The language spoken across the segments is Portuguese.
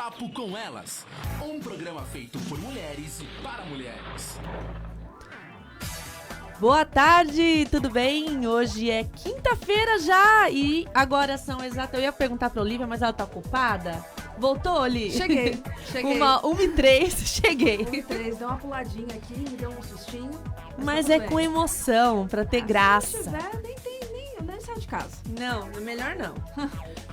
Papo com Elas, um programa feito por mulheres e para mulheres. Boa tarde, tudo bem? Hoje é quinta-feira já e agora são exatas... Eu ia perguntar pra Olivia, mas ela tá ocupada. Voltou, Oli? Cheguei. 1h03, cheguei. 1h03, deu uma puladinha aqui, me deu um sustinho. Mas é com emoção, pra ter graça. Se não tiver, nem saio de casa. Não, melhor não.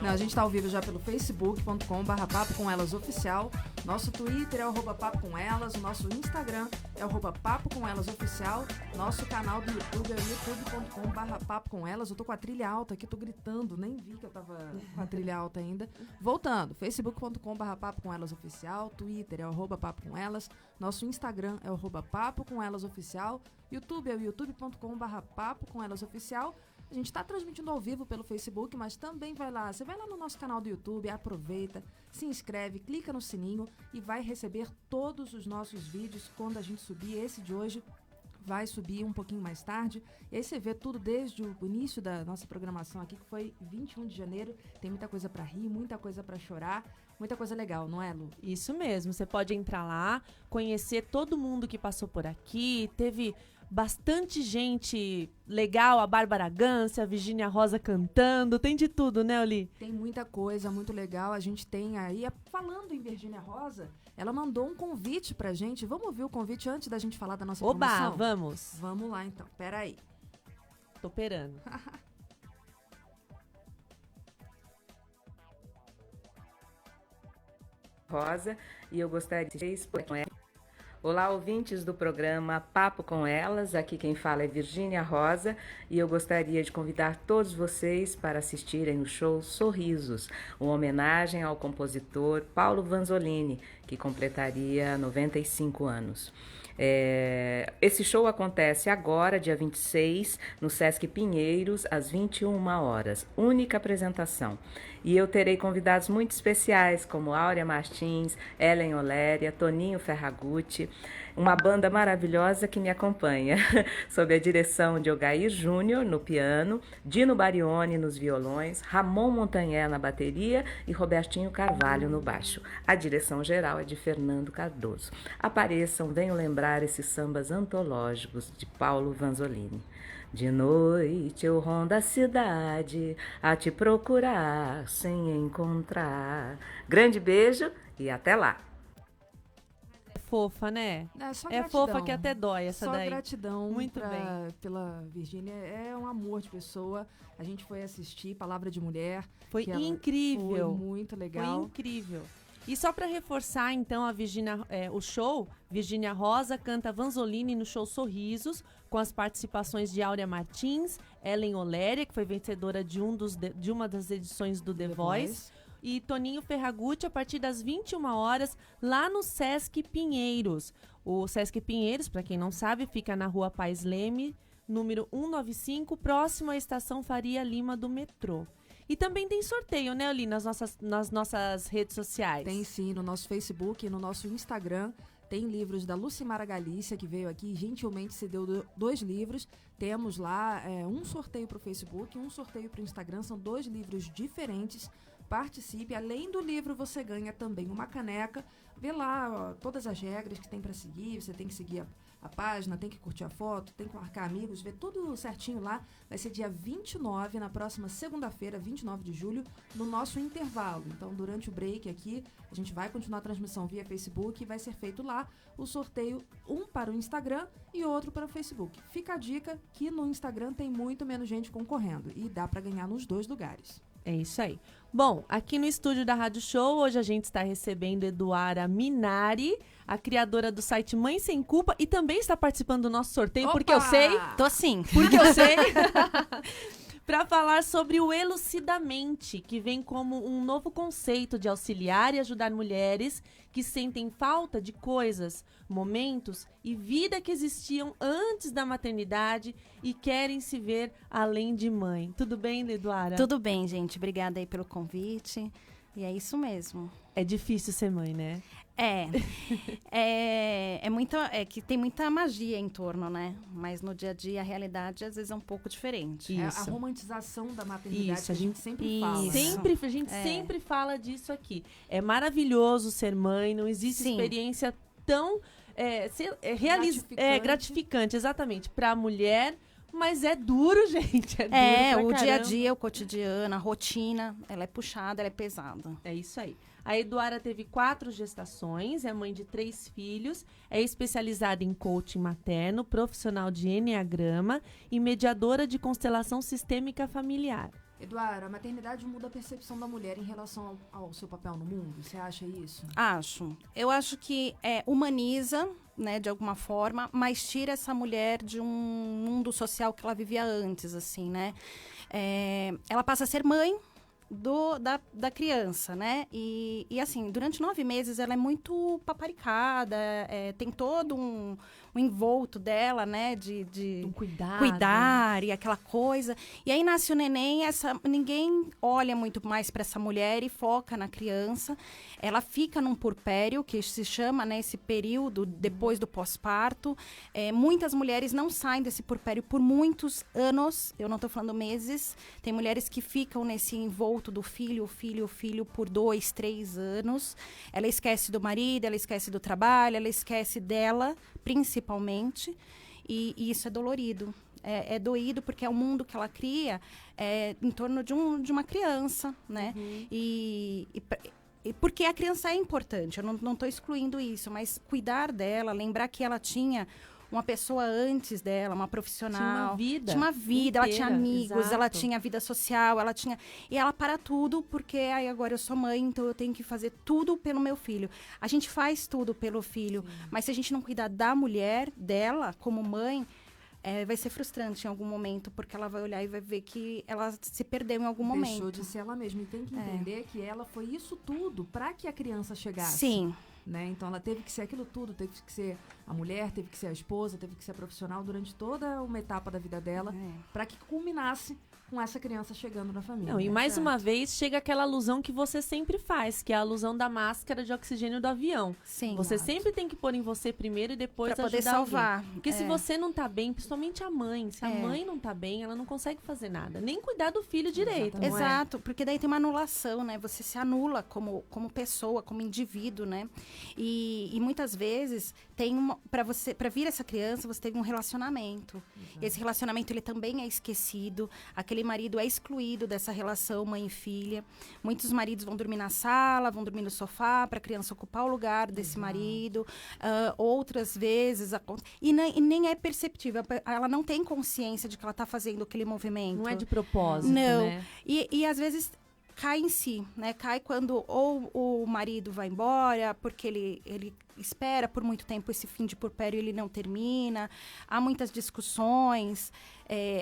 Não, a gente tá ao vivo já pelo facebook.com/papo com elas oficial. Nosso Twitter é @papo com elas, o nosso Instagram é @papo com elas oficial. Nosso canal do YouTube é youtube.com/papo com elas. Eu tô com a trilha alta aqui, tô gritando, nem vi que eu tava com a trilha alta ainda. Voltando, facebook.com/papo com elas oficial, Twitter é @papo com elas, nosso Instagram é @papo com elas oficial, YouTube é o youtube.com/papo com elas oficial. A gente está transmitindo ao vivo pelo Facebook, mas também você vai lá no nosso canal do YouTube, aproveita, se inscreve, clica no sininho e vai receber todos os nossos vídeos quando a gente subir. Esse de hoje vai subir um pouquinho mais tarde. E aí você vê tudo desde o início da nossa programação aqui, que foi 21 de janeiro. Tem muita coisa para rir, muita coisa para chorar, muita coisa legal, não é, Lu? Isso mesmo, você pode entrar lá, conhecer todo mundo que passou por aqui, teve... bastante gente legal, a Bárbara Gância, a Virgínia Rosa cantando, tem de tudo, né, Oli? Tem muita coisa muito legal, a gente tem aí, falando em Virgínia Rosa, ela mandou um convite pra gente, vamos ouvir o convite antes da gente falar da nossa promoção? Oba, vamos. Vamos lá então, peraí. Tô operando. Rosa, e eu gostaria de expor com ela. Olá, ouvintes do programa Papo com Elas, aqui quem fala é Virgínia Rosa e eu gostaria de convidar todos vocês para assistirem o show Sorrisos, uma homenagem ao compositor Paulo Vanzolini, que completaria 95 anos. Esse show acontece agora, dia 26, no Sesc Pinheiros, às 21 horas. Única apresentação. E eu terei convidados muito especiais, como Áurea Martins, Ellen Oléria, Toninho Ferragutti, uma banda maravilhosa que me acompanha, sob a direção de Ogair Júnior no piano, Dino Barione nos violões, Ramon Montanhé na bateria e Robertinho Carvalho no baixo. A direção geral é de Fernando Cardoso. Apareçam, venham lembrar esses sambas antológicos de Paulo Vanzolini. De noite eu rondo a cidade a te procurar sem encontrar. Grande beijo e até lá! É fofa, né? É fofa que até dói essa só daí. Só gratidão muito bem. Pela Virgínia. É um amor de pessoa. A gente foi assistir Palavra de Mulher. Foi incrível. Foi muito legal. Foi incrível. E só para reforçar, então, o show, Virgínia Rosa canta Vanzolini no show Sorrisos, com as participações de Áurea Martins, Ellen Oléria, que foi vencedora de uma das edições do The Voice, e Toninho Ferragutti, a partir das 21 horas, lá no Sesc Pinheiros. O Sesc Pinheiros, para quem não sabe, fica na Rua Paz Leme, número 195, próximo à Estação Faria Lima do metrô. E também tem sorteio, né, Oli, nas nossas redes sociais? Tem sim, no nosso Facebook e no nosso Instagram. Tem livros da Lucimara Galícia, que veio aqui e gentilmente cedeu 2 livros. Temos lá um sorteio para o Facebook, um sorteio para o Instagram. São 2 livros diferentes. Participe. Além do livro, você ganha também uma caneca. Vê lá todas as regras que tem para seguir. Você tem que seguir a página, tem que curtir a foto, tem que marcar amigos, ver tudo certinho lá. Vai ser dia 29, na próxima segunda-feira, 29 de julho, no nosso intervalo. Então, durante o break aqui, a gente vai continuar a transmissão via Facebook e vai ser feito lá o sorteio, um para o Instagram e outro para o Facebook. Fica a dica que no Instagram tem muito menos gente concorrendo e dá para ganhar nos 2 lugares. É isso aí. Bom, aqui no estúdio da Rádio Show, hoje a gente está recebendo Eduara Minari, a criadora do site Mãe Sem Culpa, e também está participando do nosso sorteio, Opa! porque eu sei. Tô sim. Porque eu sei. Para falar sobre o Elucidamente, que vem como um novo conceito de auxiliar e ajudar mulheres que sentem falta de coisas, momentos e vida que existiam antes da maternidade e querem se ver além de mãe. Tudo bem, Eduara? Tudo bem, gente. Obrigada aí pelo convite. E é isso mesmo. É difícil ser mãe, né? É que tem muita magia em torno, né? Mas no dia a dia, a realidade, às vezes, é um pouco diferente. É a Isso. romantização da maternidade Isso, que a gente sempre fala. né? Sempre, a gente sempre fala disso aqui. É maravilhoso ser mãe, não existe Sim. experiência tão gratificante, exatamente, para a mulher, mas é duro, gente. É duro O pra dia a caramba. dia, o cotidiano, a rotina, ela é puxada, ela é pesada. É isso aí. A Eduara teve 4 gestações, é mãe de 3 filhos, é especializada em coaching materno, profissional de enneagrama e mediadora de constelação sistêmica familiar. Eduardo, a maternidade muda a percepção da mulher em relação ao seu papel no mundo? Você acha isso? Eu acho que humaniza, né, de alguma forma, mas tira essa mulher de um mundo social que ela vivia antes, assim, né? Ela passa a ser mãe da criança, né? E assim, durante 9 meses ela é muito paparicada, tem todo um envolto dela, né? De Um cuidar e aquela coisa. E aí nasce o neném, ninguém olha muito mais para essa mulher e foca na criança. Ela fica num puerpério, que se chama, né, esse período depois do pós-parto. Muitas mulheres não saem desse puerpério por muitos anos, eu não estou falando meses. Tem mulheres que ficam nesse envolto do filho por 2, 3 anos. Ela esquece do marido, ela esquece do trabalho, ela esquece dela, principalmente. E isso é dolorido. É doído porque é o mundo que ela cria em torno de uma criança, né? E porque a criança é importante, eu não estou excluindo isso, mas cuidar dela, lembrar que ela tinha uma pessoa antes dela, uma profissional. Tinha uma vida. Ela tinha amigos, exato. ela tinha vida social, ela tinha... E ela para tudo, porque aí agora eu sou mãe, então eu tenho que fazer tudo pelo meu filho. A gente faz tudo pelo filho, mas se a gente não cuidar da mulher, dela, como mãe, vai ser frustrante em algum momento, porque ela vai olhar e vai ver que ela se perdeu em algum momento. Deixou de ser ela mesma. E tem que entender que ela foi isso tudo para que a criança chegasse. Sim. Né? Então ela teve que ser aquilo tudo, teve que ser a mulher, teve que ser a esposa, teve que ser a profissional durante toda uma etapa da vida dela, para que culminasse com essa criança chegando na família. Não, e mais uma vez chega aquela alusão que você sempre faz, que é a alusão da máscara de oxigênio do avião. Sim. Você sempre tem que pôr em você primeiro e depois Pra poder ajudar salvar. alguém. Porque se você não tá bem, principalmente a mãe, se a mãe não tá bem, ela não consegue fazer nada, nem cuidar do filho direito. Exatamente. não é? Exato, porque daí tem uma anulação, né? Você se anula como pessoa, como indivíduo, né? E muitas vezes para vir essa criança, você teve um relacionamento. E esse relacionamento ele também é esquecido. Aquele marido é excluído dessa relação mãe e filha. Muitos maridos vão dormir na sala, vão dormir no sofá para a criança ocupar o lugar desse marido. Outras vezes e nem é perceptível. Ela não tem consciência de que ela está fazendo aquele movimento. Não é de propósito, Não. né? E às vezes cai em si, né? Cai quando ou o marido vai embora, porque ele espera por muito tempo esse fim de puerpério e ele não termina. Há muitas discussões.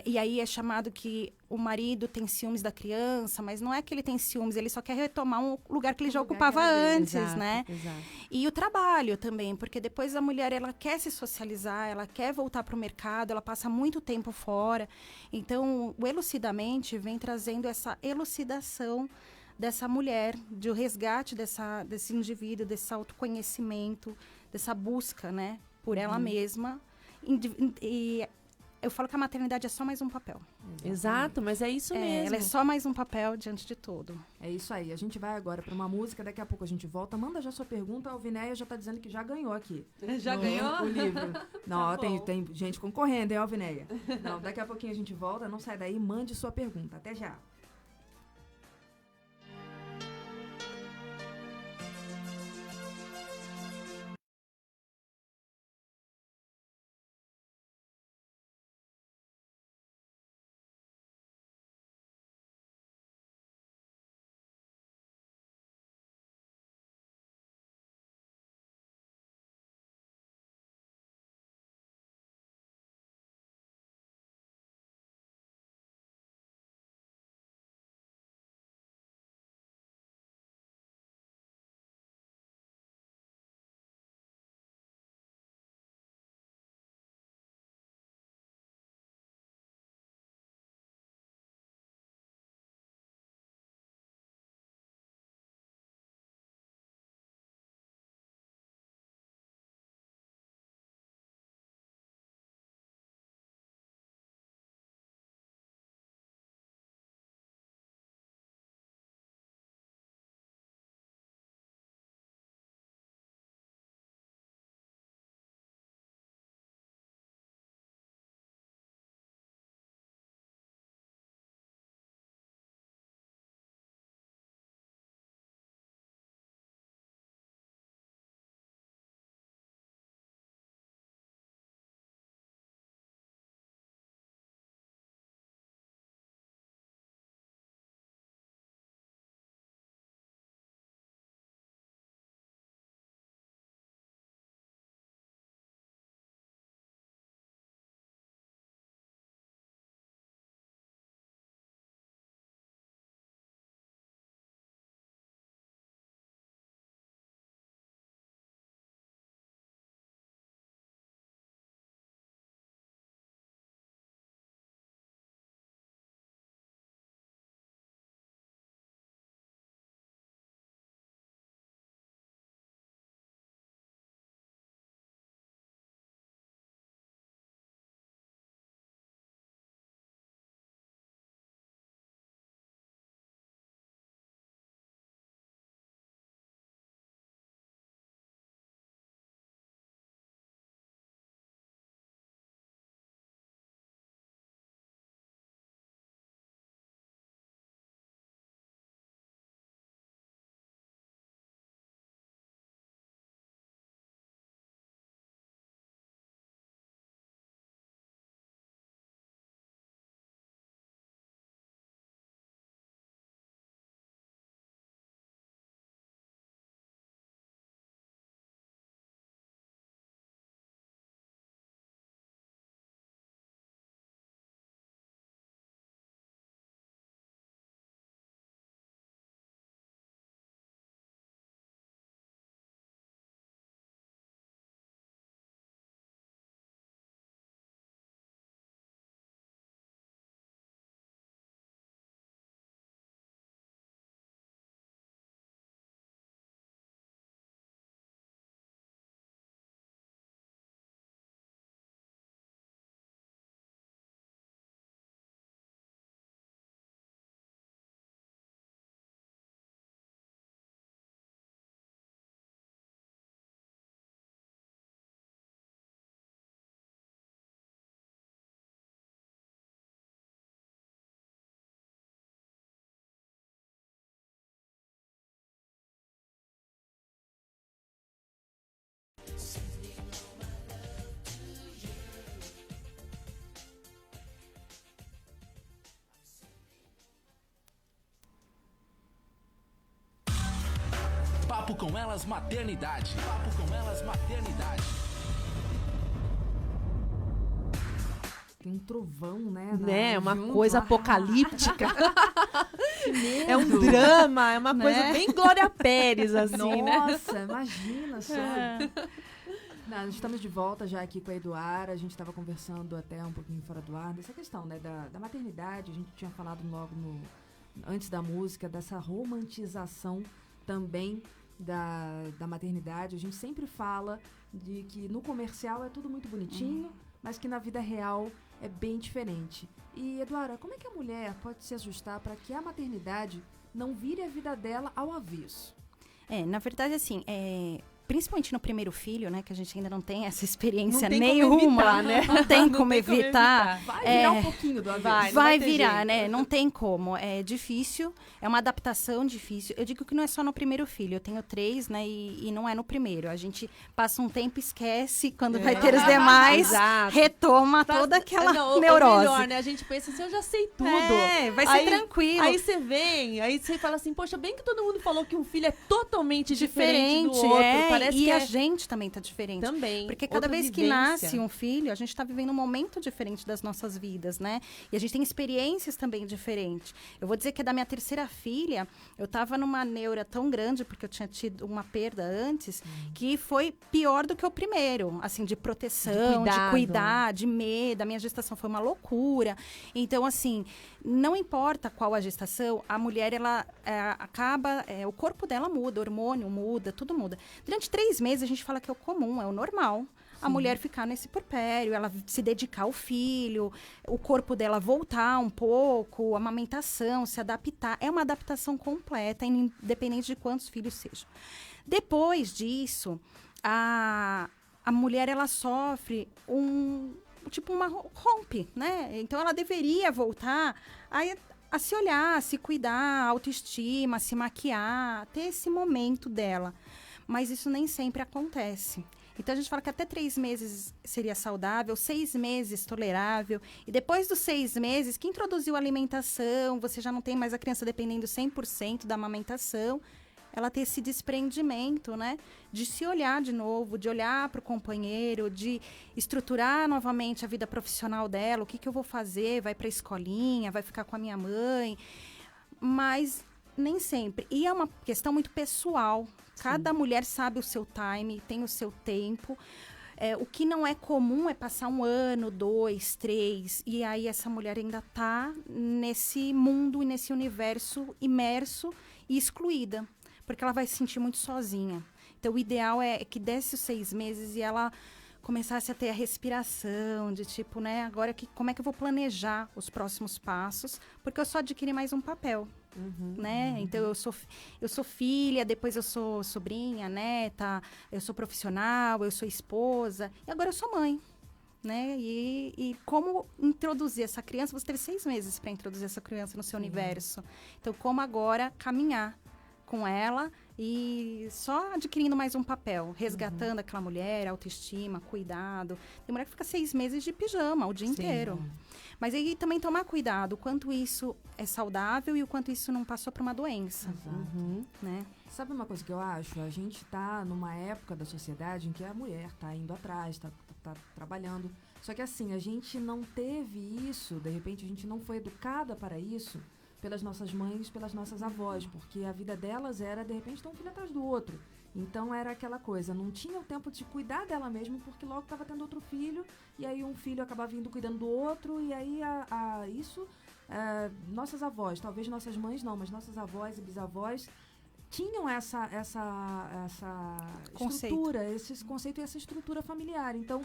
E aí é chamado que o marido tem ciúmes da criança, mas não é que ele tem ciúmes, ele só quer retomar um lugar que ele já ocupava antes, Exato, né? exato. E o trabalho também, porque depois a mulher, ela quer se socializar, ela quer voltar para o mercado, ela passa muito tempo fora. Então, o Elucidamente vem trazendo essa elucidação dessa mulher, de o resgate desse indivíduo, desse autoconhecimento, dessa busca, né, por ela mesma. E eu falo que a maternidade é só mais um papel. Exato, mas é isso mesmo. Ela é só mais um papel diante de tudo. É isso aí. A gente vai agora para uma música, daqui a pouco a gente volta. Manda já sua pergunta. A Alvinéia já tá dizendo que já ganhou aqui. Já ganhou? O livro. Não, Tá bom. tem gente concorrendo, hein, Alvinéia? Não, daqui a pouquinho a gente volta. Não sai daí, mande sua pergunta. Até já. Papo com Elas Maternidade. Papo com Elas Maternidade. Tem um trovão, né? Né, uma junto. coisa apocalíptica. É um drama, é uma coisa bem Glória Pérez, assim, né? Nossa, imagina só. Nós estamos de volta já aqui com a Eduara. A gente estava conversando até um pouquinho fora do ar dessa questão, né, da maternidade. A gente tinha falado logo antes da música, dessa romantização também da maternidade. A gente sempre fala de que no comercial é tudo muito bonitinho, mas que na vida real é bem diferente. E, Eduara, como é que a mulher pode se ajustar para que a maternidade não vire a vida dela ao avesso? Na verdade, assim, principalmente no primeiro filho, né, que a gente ainda não tem essa experiência Não tem nenhuma, como evitar, né? não tem como evitar. Vai virar um pouquinho do avesso. Vai virar, né? Não tem como. É difícil, é uma adaptação difícil. Eu digo que não é só no primeiro filho. Eu tenho 3, né? E não é no primeiro. A gente passa um tempo, esquece, quando vai ter os demais, Exato. retoma toda aquela Ou neurose. melhor, né? A gente pensa assim, eu já sei tudo. Vai ser tranquilo. Aí você vem, aí você fala assim, poxa, bem que todo mundo falou que um filho é totalmente diferente do outro. Parece e que a gente também tá diferente. Também. Porque cada outra vez que vivência. nasce um filho, a gente tá vivendo um momento diferente das nossas vidas, né? E a gente tem experiências também diferentes. Eu vou dizer que da minha terceira filha, eu tava numa neura tão grande, porque eu tinha tido uma perda antes, que foi pior do que o primeiro. Assim, de proteção, de cuidar, de medo. A minha gestação foi uma loucura. Então, assim, não importa qual a gestação, a mulher, ela acaba... o corpo dela muda, o hormônio muda, tudo muda. Durante 3 meses, a gente fala que é o comum, é o normal. A mulher ficar nesse puerpério, ela se dedicar ao filho, o corpo dela voltar um pouco, a amamentação, se adaptar. É uma adaptação completa, independente de quantos filhos sejam. Depois disso, a mulher, ela sofre uma rompe, né? Então, ela deveria voltar a se olhar, a se cuidar, a autoestima, a se maquiar, ter esse momento dela. Mas isso nem sempre acontece. Então, a gente fala que até 3 meses seria saudável, 6 meses tolerável. E depois dos 6 meses, que introduziu a alimentação, você já não tem mais a criança dependendo 100% da amamentação, ela ter esse desprendimento, né? De se olhar de novo, de olhar para o companheiro, de estruturar novamente a vida profissional dela. O que eu vou fazer? Vai para a escolinha? Vai ficar com a minha mãe? Mas nem sempre. E é uma questão muito pessoal. Cada mulher sabe o seu time, tem o seu tempo. O que não é comum é passar 1 ano, 2, 3, e aí essa mulher ainda está nesse mundo e nesse universo imerso e excluída, porque ela vai se sentir muito sozinha. Então, o ideal é que desse os 6 meses e ela começasse a ter a respiração, de tipo, né, agora como é que eu vou planejar os próximos passos, porque eu só adquiri mais um papel. Né? Então, eu sou filha, depois eu sou sobrinha, neta, eu sou profissional, eu sou esposa, e agora eu sou mãe, né? E como introduzir essa criança? Você teve 6 meses para introduzir essa criança no seu universo. Então, como agora caminhar com ela e só adquirindo mais um papel, resgatando aquela mulher, autoestima, cuidado. Tem mulher que fica 6 meses de pijama o dia inteiro. Mas aí também tomar cuidado, o quanto isso é saudável e o quanto isso não passou por uma doença. Né? Sabe uma coisa que eu acho? A gente tá numa época da sociedade em que a mulher tá indo atrás, tá trabalhando. Só que assim, a gente não teve isso, de repente a gente não foi educada para isso pelas nossas mães, pelas nossas avós, porque a vida delas era, de repente, ter um filho atrás do outro. Então, era aquela coisa, não tinha o tempo de cuidar dela mesmo, porque logo estava tendo outro filho, e aí um filho acabava vindo cuidando do outro, e aí nossas avós, talvez nossas mães não, mas nossas avós e bisavós tinham essa estrutura, esse conceito e essa estrutura familiar. Então,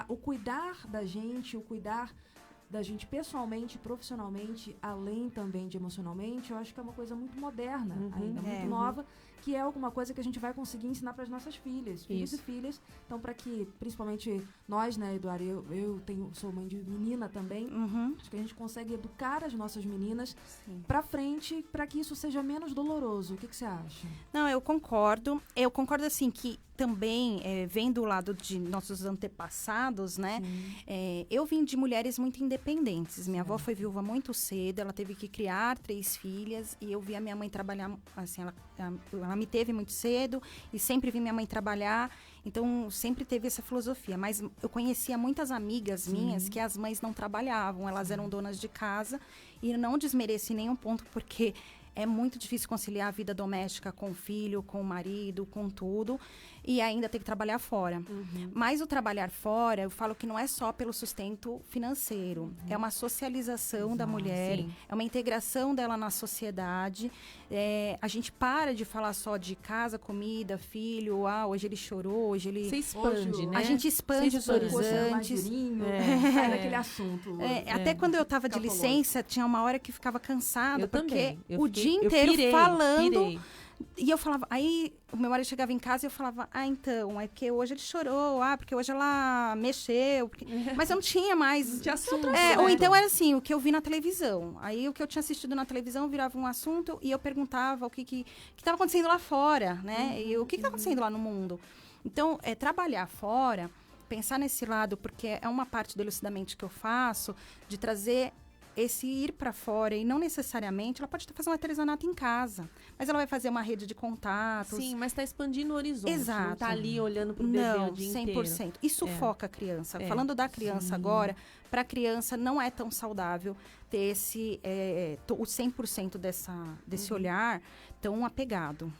o cuidar da gente, pessoalmente, profissionalmente, além também de emocionalmente, eu acho que é uma coisa muito moderna, ainda muito nova, que é alguma coisa que a gente vai conseguir ensinar para as nossas filhos e filhas. Então, para que, principalmente nós, né, Eduardo, eu sou mãe de menina também, acho que a gente consegue educar as nossas meninas para frente, para que isso seja menos doloroso. O que você acha? Não, eu concordo. Eu concordo, assim, que também, vendo o lado de nossos antepassados, né? Eu vim de mulheres muito independentes. Minha avó foi viúva muito cedo, ela teve que criar 3 filhas e eu vi a minha mãe trabalhar, assim, ela me teve muito cedo e sempre vi minha mãe trabalhar. Então, sempre teve essa filosofia. Mas eu conhecia muitas amigas minhas que as mães não trabalhavam, elas eram donas de casa. E não desmereço em nenhum ponto, porque é muito difícil conciliar a vida doméstica com o filho, com o marido, com tudo. E ainda ter que trabalhar fora. Mas o trabalhar fora, eu falo que não é só pelo sustento financeiro. É uma socialização da mulher, é uma integração dela na sociedade. A gente para de falar só de casa, comida, filho. Hoje ele chorou, hoje ele... Você expande, né? A gente expande os horizontes. Sai daquele assunto. Até quando eu estava de licença, tinha uma hora que ficava cansada. Eu porque também. o dia inteiro falando... Pirei. E eu falava, aí o meu marido chegava em casa e eu falava, então, é porque hoje ele chorou, porque hoje ela mexeu. Mas eu não tinha mais. Não tinha assunto. Ou então era assim, o que eu vi na televisão. Aí o que eu tinha assistido na televisão virava um assunto e eu perguntava o que estava acontecendo lá fora, né? E o que está acontecendo lá no mundo. Então, trabalhar fora, pensar nesse lado, porque é uma parte do Elucidamente que eu faço, de trazer esse ir para fora, e não necessariamente ela pode fazer um artesanato em casa, mas ela vai fazer uma rede de contatos. Sim, mas está expandindo o horizonte. Exato. Não está ali olhando para o bebê o dia 100%. inteiro. E sufoca a criança. Falando da criança agora, para a criança não é tão saudável ter o 100% desse olhar tão apegado.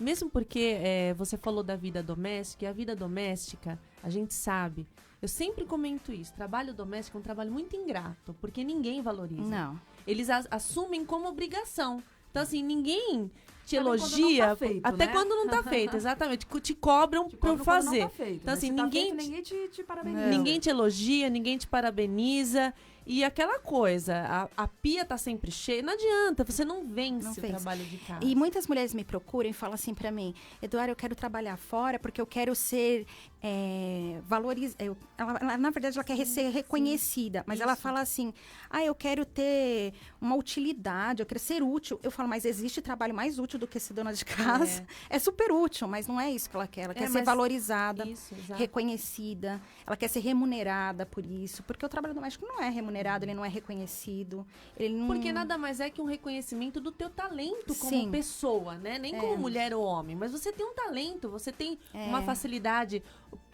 Mesmo porque você falou da vida doméstica, e a vida doméstica, a gente sabe, eu sempre comento isso, trabalho doméstico é um trabalho muito ingrato, porque ninguém valoriza. Não. Eles assumem como obrigação. Então, assim, ninguém te Até elogia, quando não tá feito, até né? quando não tá feito, exatamente. Te cobram por Quando fazer. não tá feito, Então, né? assim, Se tá ninguém, feito, ninguém te parabeniza. ninguém te elogia, ninguém te parabeniza. E aquela coisa, a pia tá sempre cheia, não adianta, você não vence o trabalho de casa. E muitas mulheres me procuram e falam assim pra mim, Eduardo, eu quero trabalhar fora porque eu quero ser valorizada. Na verdade, ela quer ser reconhecida, mas ela fala assim, eu quero ter uma utilidade, eu quero ser útil. Eu falo, mas existe trabalho mais útil do que ser dona de casa? É super útil, mas não é isso que ela quer. Ela quer ser valorizada, reconhecida, ela quer ser remunerada por isso, porque o trabalho doméstico não é remunerado, ele não é reconhecido. Ele não... Porque nada mais é que um reconhecimento do teu talento como pessoa, né? Nem como mulher ou homem, mas você tem um talento, você tem uma facilidade,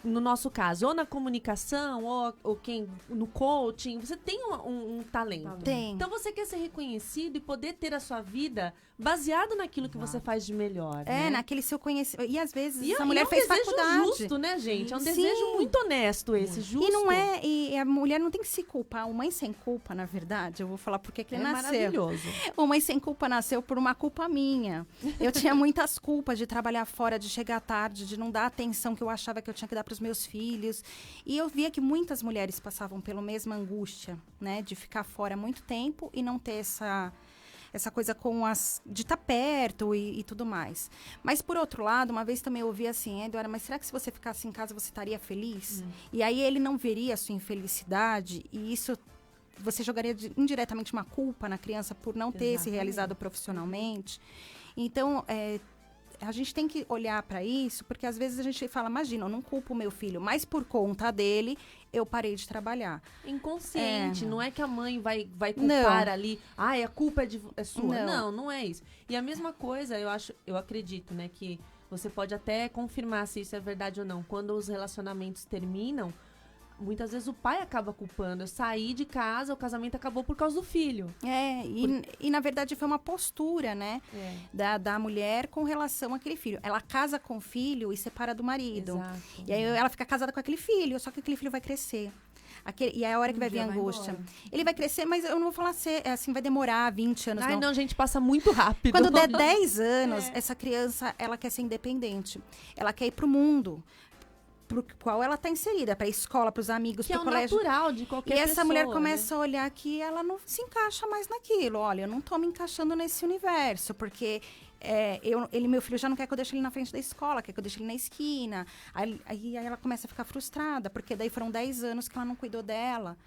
no nosso caso, ou na comunicação, ou no coaching, você tem um talento. Tem. Então você quer ser reconhecido e poder ter a sua vida baseado naquilo que você faz de melhor, né? Naquele seu conhecimento. E às vezes essa é mulher fez faculdade. É um desejo justo, né, gente? É um desejo muito honesto esse, justo. E não e a mulher não tem que se culpar. O Mãe Sem Culpa, na verdade, eu vou falar porque ele nasceu. Maravilhoso. O Mãe Sem Culpa nasceu por uma culpa minha. Eu tinha muitas culpas de trabalhar fora, de chegar tarde, de não dar a atenção que eu achava que eu tinha que dar para os meus filhos. E eu via que muitas mulheres passavam pela mesma angústia, né? De ficar fora muito tempo e não ter essa coisa de estar perto e tudo mais. Mas, por outro lado, uma vez também eu ouvi assim, Eduardo, mas será que se você ficasse em casa você estaria feliz? E aí ele não veria a sua infelicidade e isso você jogaria indiretamente uma culpa na criança por não ter se realizado profissionalmente. Então, a gente tem que olhar para isso, porque às vezes a gente fala, imagina, eu não culpo o meu filho, mas por conta dele, eu parei de trabalhar. Inconsciente, não é que a mãe vai culpar ali, a culpa é sua. Não é isso. E a mesma coisa, eu acredito, né, que você pode até confirmar se isso é verdade ou não. Quando os relacionamentos terminam, muitas vezes o pai acaba culpando. Eu saí de casa, o casamento acabou por causa do filho. E na verdade foi uma postura, né? Da mulher com relação àquele filho. Ela casa com o filho e separa do marido. Exato. E aí ela fica casada com aquele filho, só que aquele filho vai crescer. E é a hora que vai vir a angústia. Ele vai crescer, mas eu não vou falar assim, vai demorar 20 anos, não. Não, gente, passa muito rápido. Quando der 10 anos, essa criança, ela quer ser independente. Ela quer ir pro mundo pro qual ela está inserida, para a escola, para os amigos, para o colégio. Que é o natural de qualquer pessoa. E essa mulher começa a olhar que ela não se encaixa mais naquilo. Olha, eu não estou me encaixando nesse universo, porque meu filho já não quer que eu deixe ele na frente da escola, quer que eu deixe ele na esquina. Aí ela começa a ficar frustrada, porque daí foram 10 anos que ela não cuidou dela.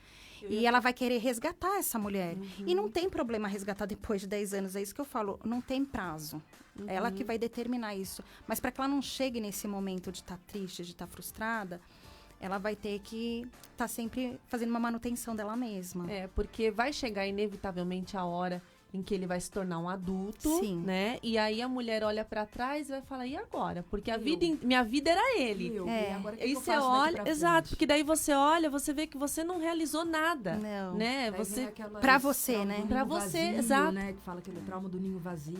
E ela vai querer resgatar essa mulher. E não tem problema resgatar depois de 10 anos. É isso que eu falo. Não tem prazo. Ela que vai determinar isso. Mas para que ela não chegue nesse momento de estar triste, de estar frustrada, ela vai ter que estar sempre fazendo uma manutenção dela mesma. Porque vai chegar inevitavelmente a hora em que ele vai se tornar um adulto, Sim. né? E aí a mulher olha pra trás e vai falar, e agora? Porque minha vida era ele. E agora, o que E que eu você faço daqui olha, pra exato, frente? porque daí você olha, você vê que você não realizou nada, Não. né? Daí Você vem aquela Pra esse você, trauma né? do ninho Pra você, vazio, exato. né? Que fala aquele trauma do ninho vazio.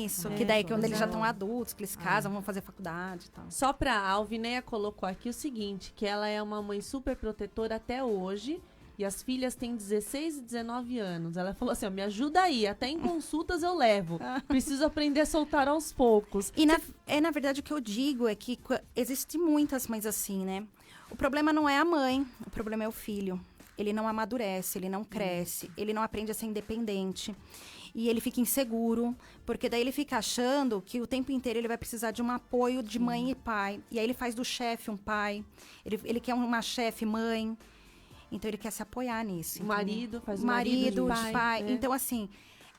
Isso, que daí quando eles já estão exato. adultos, que eles casam, vão fazer faculdade e tal. Só pra a Alvineia colocou aqui o seguinte, que ela é uma mãe super protetora até hoje, e as filhas têm 16 e 19 anos. Ela falou assim, ó, me ajuda aí, até em consultas eu levo. Preciso aprender a soltar aos poucos. E na verdade o que eu digo é que existem muitas mães assim, né? O problema não é a mãe, o problema é o filho. Ele não amadurece, ele não cresce, ele não aprende a ser independente. E ele fica inseguro, porque daí ele fica achando que o tempo inteiro ele vai precisar de um apoio de mãe e pai. E aí ele faz do chefe um pai, ele quer uma chefe mãe. Então ele quer se apoiar nisso. O marido faz o marido marido de pai. né? Então, assim,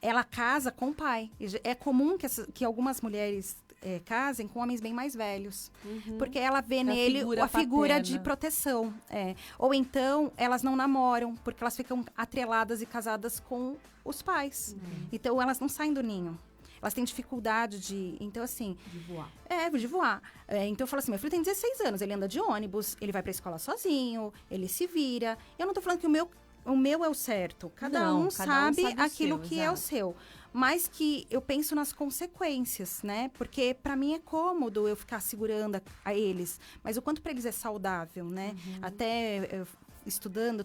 ela casa com o pai. É comum que algumas mulheres casem com homens bem mais velhos. Porque ela vê nele a figura paterna. de proteção. Ou então, elas não namoram, porque elas ficam atreladas e casadas com os pais. Então, elas não saem do ninho. Elas têm dificuldade de... Então, assim... De voar. De voar. Então, eu falo assim, meu filho tem 16 anos, ele anda de ônibus, ele vai pra escola sozinho, ele se vira. Eu não tô falando que o meu é o certo. Cada um sabe o aquilo seu, que é o seu. Mas que eu penso nas consequências, né? Porque pra mim é cômodo eu ficar segurando a eles. Mas o quanto pra eles é saudável, né? Até... estudando,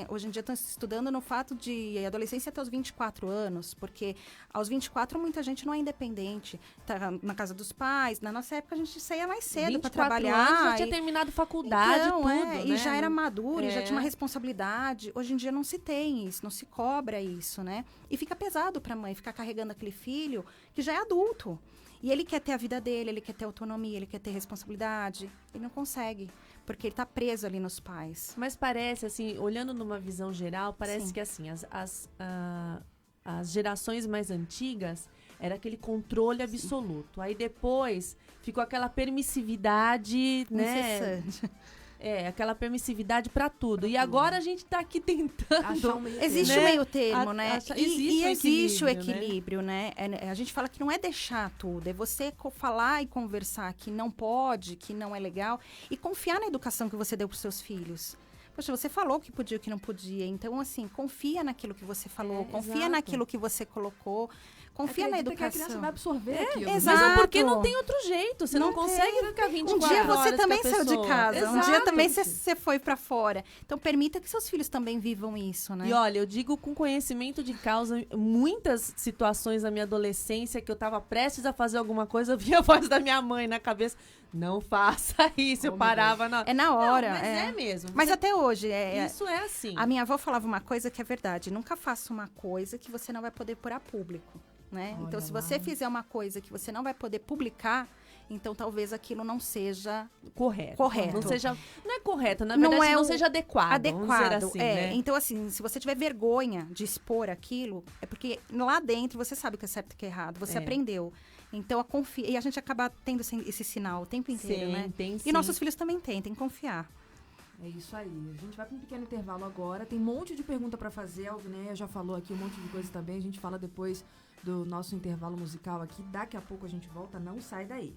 hoje em dia estão estudando no fato de adolescência até os 24 anos, porque aos 24 muita gente não é independente, tá na casa dos pais, na nossa época a gente saía mais cedo para trabalhar. Anos, já tinha terminado faculdade, então, tudo, né? E já era maduro, e já tinha uma responsabilidade. Hoje em dia não se tem isso, não se cobra isso, né? E fica pesado para a mãe ficar carregando aquele filho que já é adulto. E ele quer ter a vida dele, ele quer ter autonomia, ele quer ter responsabilidade. Ele não consegue, porque ele tá preso ali nos pais. Mas parece, assim, olhando numa visão geral, parece Sim. que, assim, as gerações mais antigas era aquele controle absoluto. Aí depois ficou aquela permissividade, né? Incessante. Aquela permissividade pra tudo. E agora a gente tá aqui tentando... Achar um meio termo. Existe né? o meio termo, né? Existe o existe o equilíbrio, equilíbrio, né? A gente fala que não é deixar tudo, é você falar e conversar que não pode, que não é legal, e confiar na educação que você deu pros seus filhos. Poxa, você falou que podia, que não podia. Então, assim, confia naquilo que você falou, confia exato. naquilo que você colocou, confia na Acredita que a educação. criança vai absorver aquilo. exato. Mas é porque não tem outro jeito. Você não Não consegue ficar 24 Um dia horas você com também a saiu de pessoa. casa, um dia Exato. também você foi pra fora. Então, permita que seus filhos também vivam isso, né? E olha, eu digo com conhecimento de causa, muitas situações na minha adolescência que eu tava prestes a fazer alguma coisa, eu via a voz da minha mãe na cabeça. Não faça isso. Eu parava na... É na hora. Não, mas é mesmo. Mas Você- até hoje, Isso é assim. a minha avó falava uma coisa que é verdade. Nunca faça uma coisa que você não vai poder pôr a público, né? Olha Então, se lá. você fizer uma coisa que você não vai poder publicar, então talvez aquilo não seja Correto. Correto. Não é correto, na Não verdade, é não o seja adequado. Vamos dizer adequado. assim, É. né? Então, assim, se você tiver vergonha de expor aquilo, é porque lá dentro você sabe o que é certo e o que é errado. Você É. aprendeu. Então, e a gente acaba tendo esse sinal o tempo inteiro, Sim, né? tem sim. E nossos filhos também têm que confiar. É isso aí. A gente vai para um pequeno intervalo agora. Tem um monte de pergunta para fazer. A Alvineia já falou aqui um monte de coisa também. A gente fala depois do nosso intervalo musical aqui. Daqui a pouco a gente volta. Não sai daí.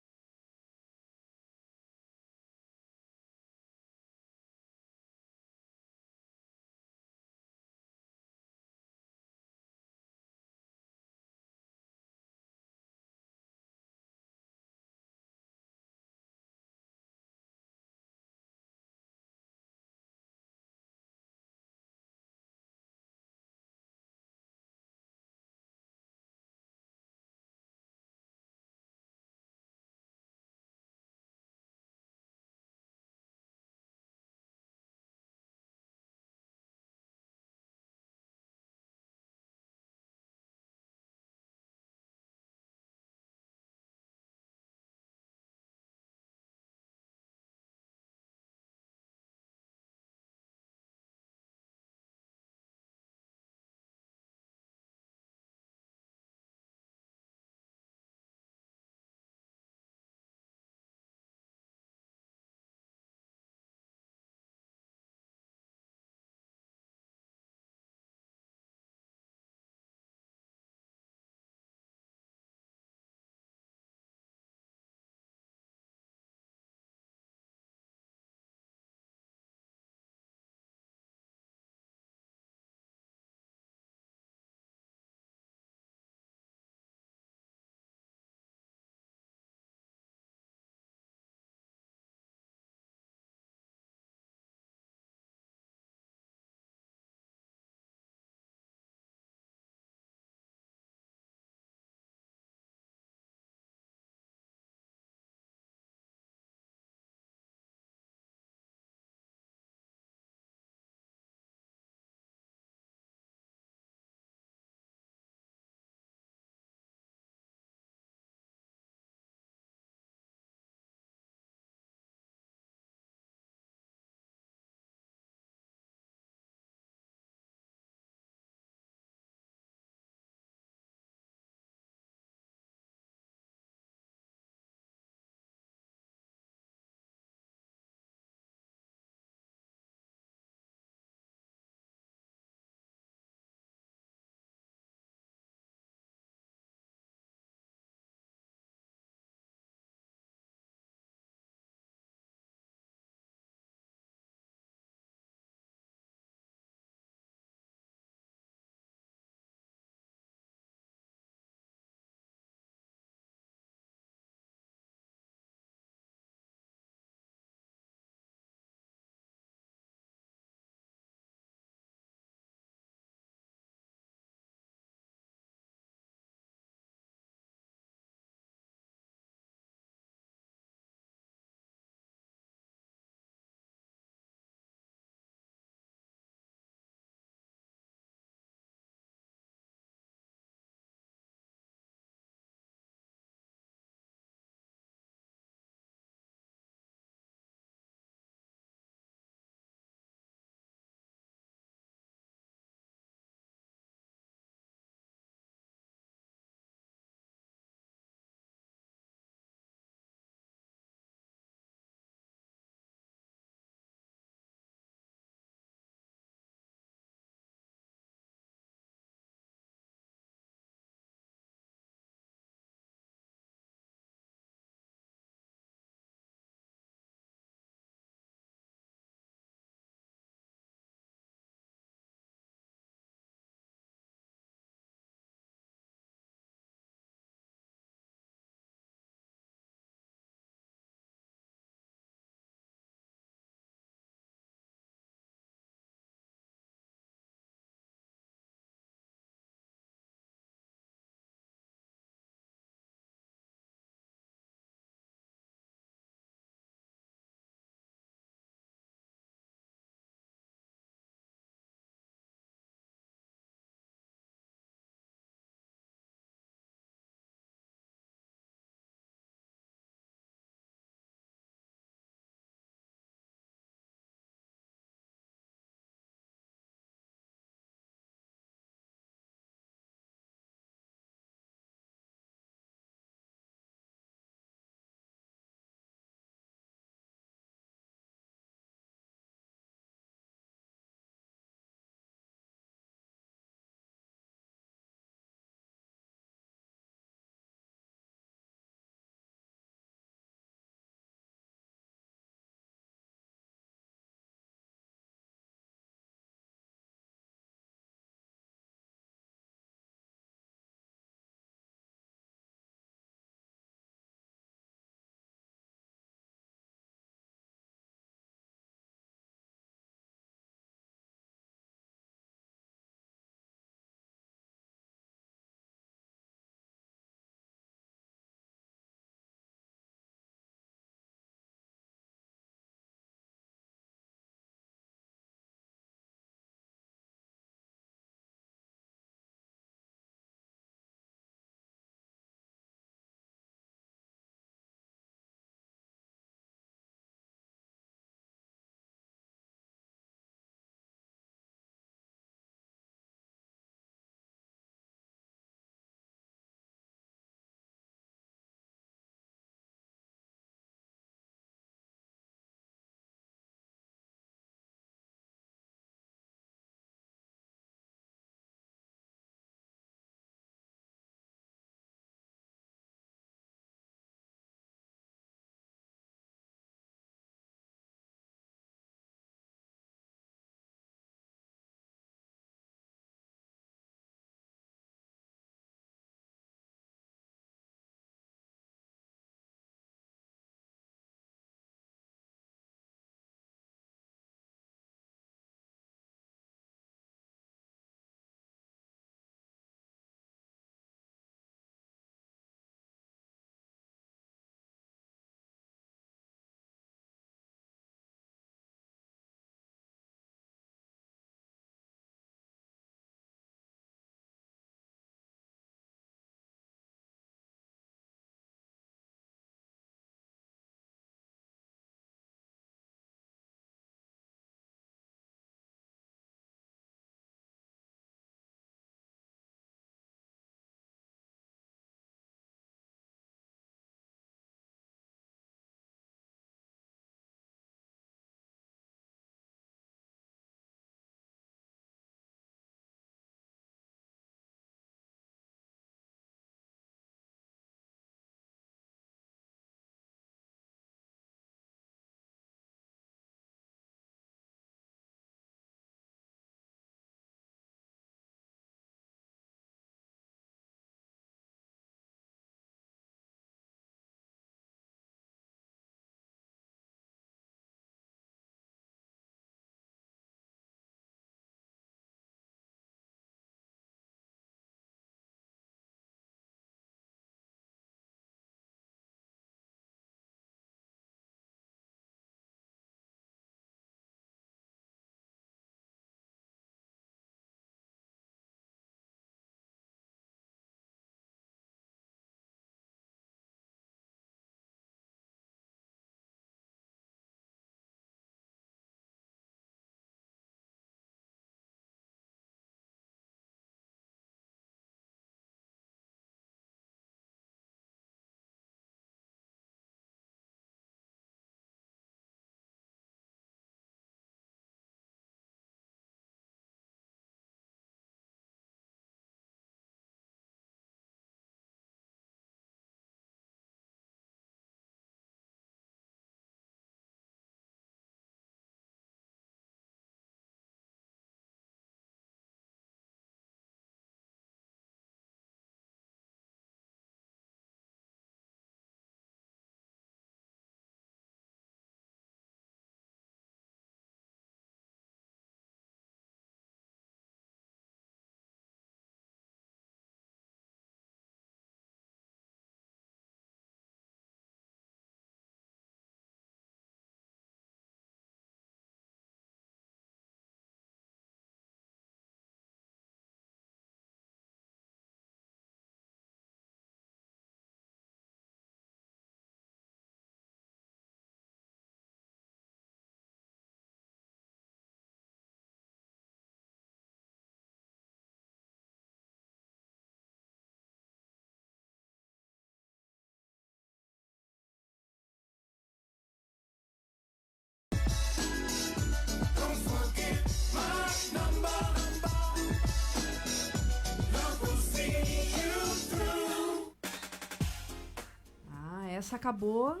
essa acabou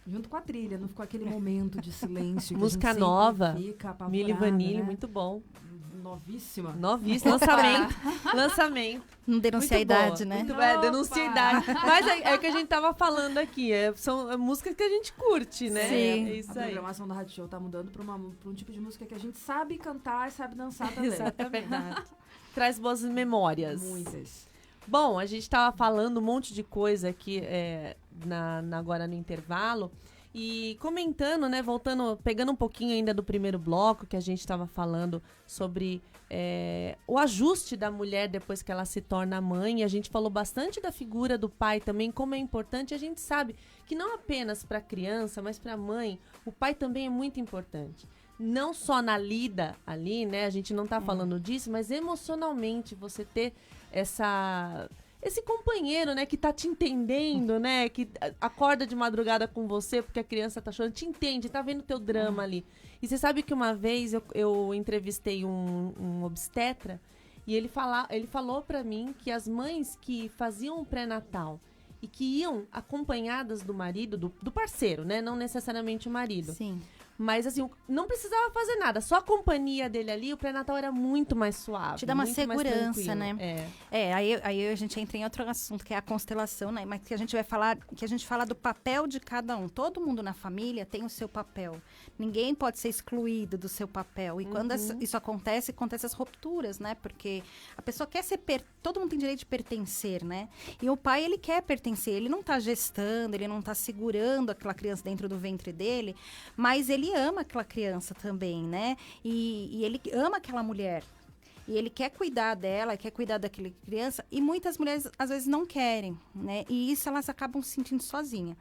junto com a trilha, não ficou aquele momento de silêncio. Música nova, Milli Vanilli, Vanilli, muito bom. Novíssima. Novíssimo, lançamento. Não denuncia a Muito boa, idade, né? Muito bem, denuncia a idade. Mas é o que a gente tava falando aqui, são músicas que a gente curte, né? Sim. É isso A aí. programação da Rádio Show tá mudando pra um tipo de música que a gente sabe cantar e sabe dançar também. Exatamente. Traz boas memórias. Muitas. Bom, a gente estava falando um monte de coisa aqui agora no intervalo e comentando, né, pegando um pouquinho ainda do primeiro bloco que a gente estava falando sobre o ajuste da mulher depois que ela se torna mãe. E a gente falou bastante da figura do pai também, como é importante. A gente sabe que não apenas para a criança, mas para a mãe, o pai também é muito importante. Não só na lida ali, né? A gente não tá falando disso, mas emocionalmente você ter esse companheiro, né, que tá te entendendo, né, que acorda de madrugada com você porque a criança tá chorando, te entende, tá vendo teu drama ali. E você sabe que uma vez eu entrevistei um obstetra e ele falou pra mim que as mães que faziam o pré-natal e que iam acompanhadas do marido, do parceiro, né, não necessariamente o marido. Sim. Mas, assim, não precisava fazer nada. Só a companhia dele ali, o pré-natal era muito mais suave. Te dá uma muito segurança, né? Aí a gente entra em outro assunto, que é a constelação, né? Mas que a gente fala do papel de cada um. Todo mundo na família tem o seu papel. Ninguém pode ser excluído do seu papel. E quando isso acontece as rupturas, né? Porque a pessoa quer ser... Todo mundo tem direito de pertencer, né? E o pai, ele quer pertencer. Ele não tá gestando, ele não tá segurando aquela criança dentro do ventre dele, mas ele ama aquela criança também, né? E ele ama aquela mulher. E ele quer cuidar dela, quer cuidar daquela criança. E muitas mulheres, às vezes, não querem, né? E isso elas acabam se sentindo sozinhas.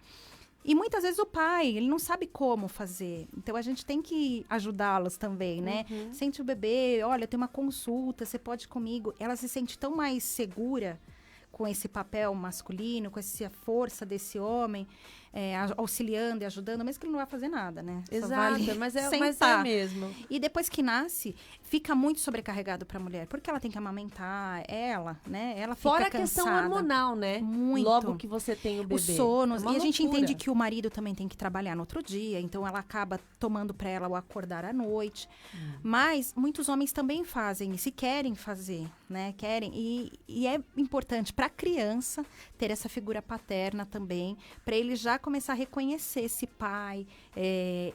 E muitas vezes o pai, ele não sabe como fazer. Então, a gente tem que ajudá-los também, né? Sente o bebê, olha, tem uma consulta, você pode ir comigo. Ela se sente tão mais segura com esse papel masculino, com essa força desse homem, auxiliando e ajudando, mesmo que ele não vai fazer nada, né? Exato, mas é mesmo. E depois que nasce, fica muito sobrecarregado para a mulher, porque ela tem que amamentar, né? Ela fica Fora a cansada. questão hormonal, né? Muito. Logo que você tem o bebê. O sono. E a gente loucura. entende que o marido também tem que trabalhar no outro dia, então ela acaba tomando para ela o acordar à noite. Mas muitos homens também fazem isso e querem fazer, né? Querem. E é importante para a criança ter essa figura paterna também, para ele já começar a reconhecer esse pai,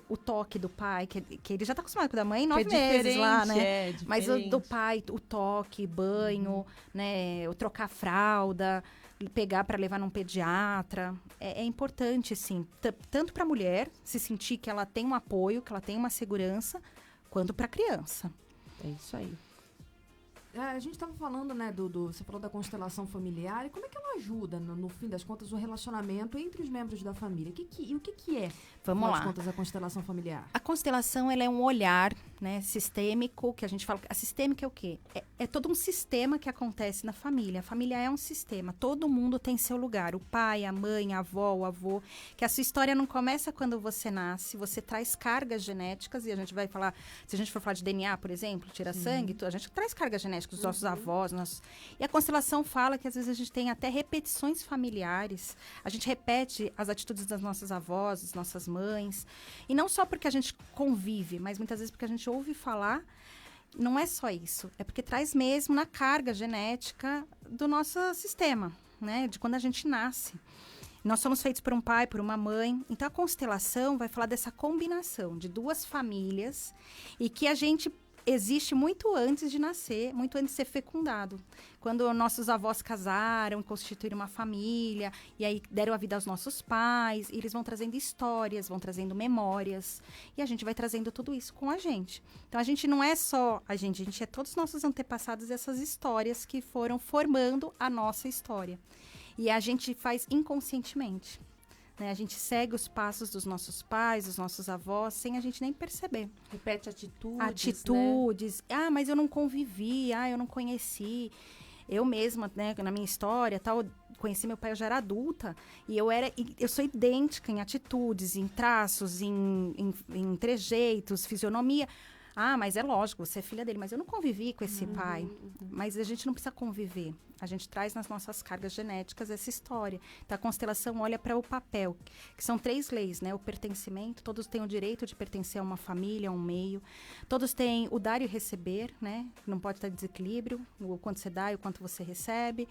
o toque do pai, que ele já está acostumado com o da mãe 9 meses lá, né? Mas o do pai, o toque, banho, né? O trocar fralda, pegar para levar num pediatra. É importante, assim, tanto para a mulher se sentir que ela tem um apoio, que ela tem uma segurança, quanto para a criança. É isso aí. A gente estava falando, né, você falou da constelação familiar, e como é que ela ajuda, no fim das contas, o relacionamento entre os membros da família? O que é, Vamos no fim lá. das contas, a constelação familiar? A constelação, ela é um olhar, né, sistêmico, que a gente fala. A sistêmica é o quê? É todo um sistema que acontece na família. A família é um sistema. Todo mundo tem seu lugar. O pai, a mãe, a avó, o avô. Que a sua história não começa quando você nasce. Você traz cargas genéticas. E a gente vai falar... Se a gente for falar de DNA, por exemplo, tira sangue, a gente traz cargas genéticas dos nossos avós. E a constelação fala que, às vezes, a gente tem até repetições familiares. A gente repete as atitudes das nossas avós, das nossas mães. E não só porque a gente convive, mas muitas vezes porque a gente ouve falar. Não é só isso. É porque traz mesmo na carga genética do nosso sistema, né? De quando a gente nasce. Nós somos feitos por um pai, por uma mãe. Então, a constelação vai falar dessa combinação de duas famílias e que a gente existe muito antes de nascer, muito antes de ser fecundado. Quando nossos avós casaram, constituíram uma família, e aí deram a vida aos nossos pais, e eles vão trazendo histórias, vão trazendo memórias, e a gente vai trazendo tudo isso com a gente. Então, a gente não é só a gente é todos os nossos antepassados, essas histórias que foram formando a nossa história. E a gente faz inconscientemente. Né? A gente segue os passos dos nossos pais, dos nossos avós, sem a gente nem perceber. Repete atitudes, Atitudes. Né? Mas eu não convivi, eu não conheci. Eu mesma, né, na minha história, tal, conheci meu pai, eu já era adulta, e eu sou idêntica em atitudes, em traços, em trejeitos, fisionomia, mas é lógico, você é filha dele, mas eu não convivi com esse pai. Mas a gente não precisa conviver. A gente traz nas nossas cargas genéticas essa história. Então, a constelação olha para o papel, que são 3 leis, né? O pertencimento, todos têm o direito de pertencer a uma família, a um meio. Todos têm o dar e o receber, né? Não pode estar desequilíbrio, o quanto você dá e o quanto você recebe.